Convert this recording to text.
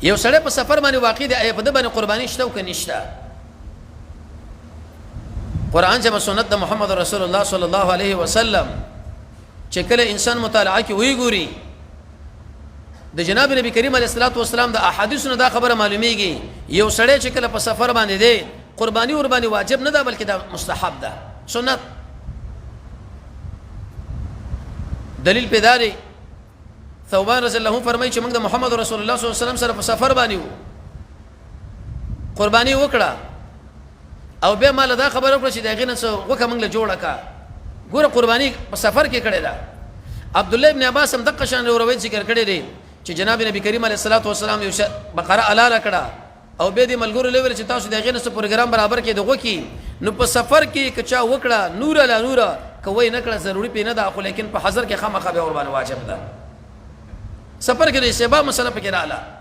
یو سړی په سفر باندې واقع دی په د باندې قرباني شته او که نشته قرآن جمع سنت د محمد رسول الله صلی الله علیه وسلم چې کله انسان مطالعه کې وی ګوري د جناب نبی کریم علیه الصلاۃ والسلام د احادیثونو دا خبره معلومیږي یو سړی چې کله په سفر باندې دی قرباني ور باندې واجب نه ده بلکې دا مستحب ده سنت دلیل پیدا دی ثوبان رضی الله عنه فرمایي چې موږ د محمد رسول الله صلی الله علیه وسلم سره په سفر باندې وو قرباني وکړه او به مال دا خبره وکړه چې دا غینه څه وکه موږ له جوړه کا ګوره قرباني په سفر کې کړې ده عبد الله ابن عباس هم دغه شان روایت ذکر کړی دی چې جناب نبی کریم علیه الصلاۃ والسلام یو بقره حلاله کړه او به دې ملګرو لور چې تاسو دا غینه څه پروګرام برابر کې دغه کې نو په سفر کې کچا وکړه نور لا نور کوي نه کړه ضروری پینه ده خو لیکن په حضر کې خامخا به ور باندې واجب ده سفر کې د سبا مسله پکې رااله